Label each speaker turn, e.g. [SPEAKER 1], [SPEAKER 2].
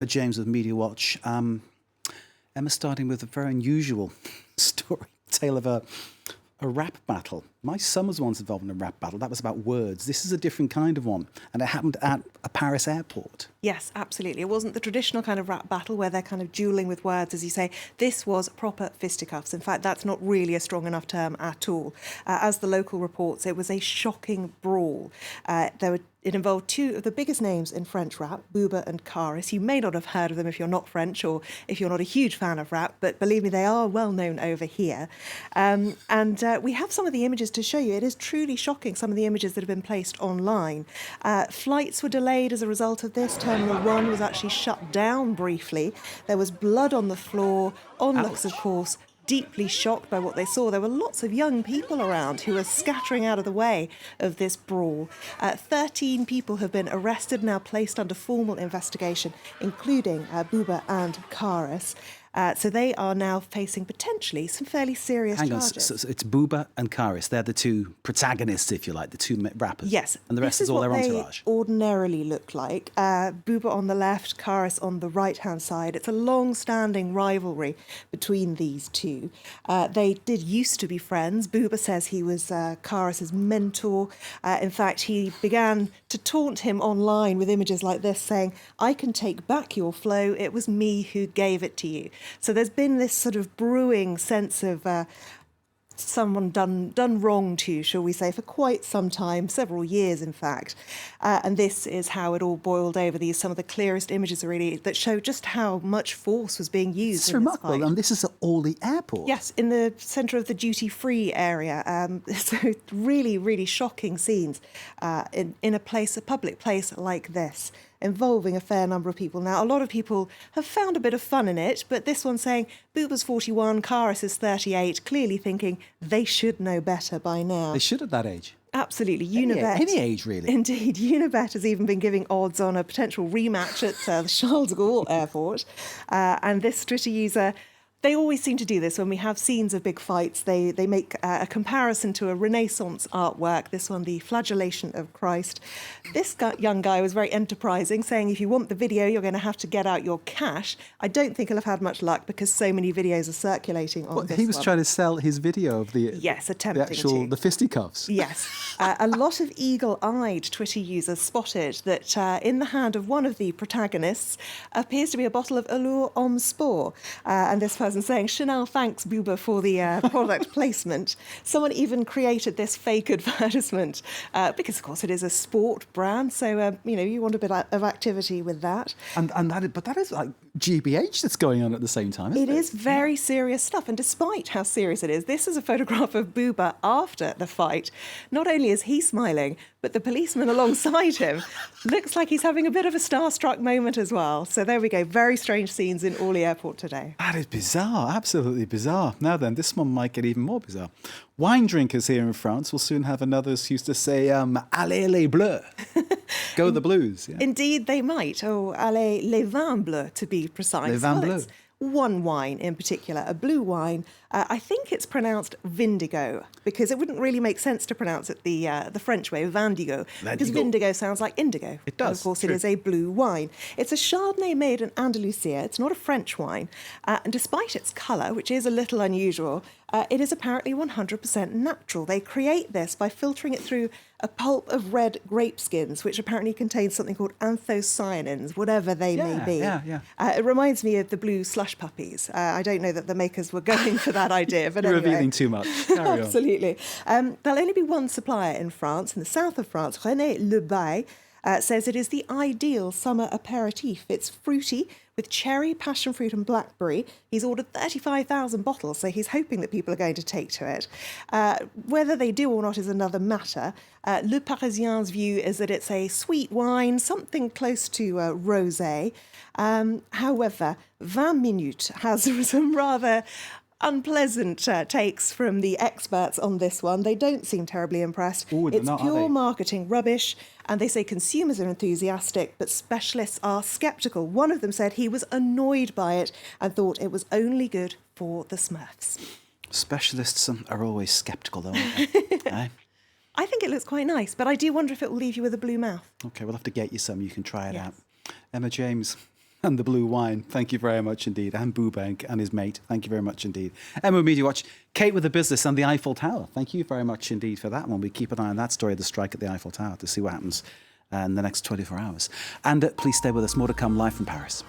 [SPEAKER 1] James with Media Watch. Emma starting with a very unusual story, tale of a rap battle. My son was once involved in a rap battle. That was about words. This is a different kind of one, and it happened at a Paris airport.
[SPEAKER 2] Yes, absolutely. It wasn't the traditional kind of rap battle where they're kind of dueling with words, as you say. This was proper fisticuffs. In fact, that's not really a strong enough term at all. As the local reports, it was a shocking brawl. It involved two of the biggest names in French rap, Booba and Kaaris. You may not have heard of them if you're not French or if you're not a huge fan of rap, but believe me, they are well known over here. We have some of the images to show you. It is truly shocking, some of the images that have been placed online. Flights were delayed as a result of this. Terminal 1 was actually shut down briefly. There was blood on the floor. Onlookers, of course, deeply shocked by what they saw. There were lots of young people around who were scattering out of the way of this brawl. 13 people have been arrested, now placed under formal investigation, including Booba and Kaaris. So they are now facing potentially some fairly serious charges.
[SPEAKER 1] So it's Booba and Kaaris. They're the two protagonists, if you like, the two rappers.
[SPEAKER 2] Yes.
[SPEAKER 1] And the rest is all their entourage.
[SPEAKER 2] They ordinarily look like. Booba on the left, Kaaris on the right-hand side. It's a long-standing rivalry between these two. They did used to be friends. Booba says he was Kaaris' mentor. In fact, he began to taunt him online with images like this, saying, "I can take back your flow. It was me who gave it to you." So there's been this sort of brewing sense of someone done wrong to, shall we say, for quite some time, several years in fact. And this is how it all boiled over. These some of the clearest images really that show just how much force was being used.
[SPEAKER 1] It's remarkable. And this is at Orly airport.
[SPEAKER 2] Yes, in the centre of the duty-free area. So really, really shocking scenes in a public place like this, involving a fair number of people. Now, a lot of people have found a bit of fun in it, but this one's saying Booba's 41, Kaaris is 38, clearly thinking they should know better by now.
[SPEAKER 1] They should at that age.
[SPEAKER 2] Absolutely. Unibet.
[SPEAKER 1] Any age, really.
[SPEAKER 2] Indeed. Unibet has even been giving odds on a potential rematch at the Charles de Gaulle airport. And this Twitter user, they always seem to do this when we have scenes of big fights. They make a comparison to a Renaissance artwork, this one, the Flagellation of Christ. This young guy was very enterprising, saying if you want the video, you're going to have to get out your cash. I don't think he'll have had much luck because so many videos are circulating on this
[SPEAKER 1] He was
[SPEAKER 2] one.
[SPEAKER 1] trying to sell his video of the
[SPEAKER 2] attempting
[SPEAKER 1] the fisticuffs.
[SPEAKER 2] Yes. A lot of eagle-eyed Twitter users spotted that in the hand of one of the protagonists appears to be a bottle of Allure Homme Sport. And this person saying, "Chanel thanks Booba for the product placement." Someone even created this fake advertisement because, of course, it is a sport brand. So, you want a bit of activity with that.
[SPEAKER 1] But that is like GBH that's going on at the same time, isn't it?
[SPEAKER 2] It is very serious stuff. And despite how serious it is, this is a photograph of Booba after the fight. Not only is he smiling, but the policeman alongside him looks like he's having a bit of a starstruck moment as well. So there we go. Very strange scenes in Orly Airport today.
[SPEAKER 1] That is bizarre. Absolutely bizarre. Now then, this one might get even more bizarre. Wine drinkers here in France will soon have another excuse to say, allez les bleus. Go the blues. Yeah.
[SPEAKER 2] Indeed, they might. Oh, allez les vins bleus, to be precise.
[SPEAKER 1] Les vins bleus.
[SPEAKER 2] One wine in particular, a blue wine. I think it's pronounced Vindigo because it wouldn't really make sense to pronounce it the French way, Vandigo, because Vindigo sounds like indigo.
[SPEAKER 1] It does.
[SPEAKER 2] And of course, it is a blue wine. It's a Chardonnay made in Andalusia. It's not a French wine. And despite its colour, which is a little unusual, it is apparently 100% natural. They create this by filtering it through a pulp of red grape skins, which apparently contains something called anthocyanins, whatever they may be. It reminds me of the blue slush puppies. I don't know that the makers were going for that idea, but
[SPEAKER 1] You're
[SPEAKER 2] anyway.
[SPEAKER 1] revealing too much. Carry on.
[SPEAKER 2] Absolutely. There'll only be one supplier in France, in the south of France. René Lebaille says it is the ideal summer aperitif. It's fruity with cherry, passion fruit and blackberry. He's ordered 35,000 bottles, so he's hoping that people are going to take to it. Whether they do or not is another matter. Le Parisien's view is that it's a sweet wine, something close to rosé. However, 20 Minutes has some rather unpleasant takes from the experts on this one. They don't seem terribly impressed.
[SPEAKER 1] Ooh,
[SPEAKER 2] it's
[SPEAKER 1] not,
[SPEAKER 2] pure marketing rubbish, and they say consumers are enthusiastic, but specialists are sceptical. One of them said he was annoyed by it and thought it was only good for the Smurfs.
[SPEAKER 1] Specialists are always sceptical, though, aren't they?
[SPEAKER 2] I think it looks quite nice, but I do wonder if it will leave you with a blue mouth.
[SPEAKER 1] OK, we'll have to get you some. You can try it out. Emma James, and the blue wine. Thank you very much indeed. And Booba and his mate. Thank you very much indeed. Emma Media Watch, Kate with the business and the Eiffel Tower. Thank you very much indeed for that one. We keep an eye on that story of the strike at the Eiffel Tower to see what happens in the next 24 hours. And please stay with us. More to come live from Paris.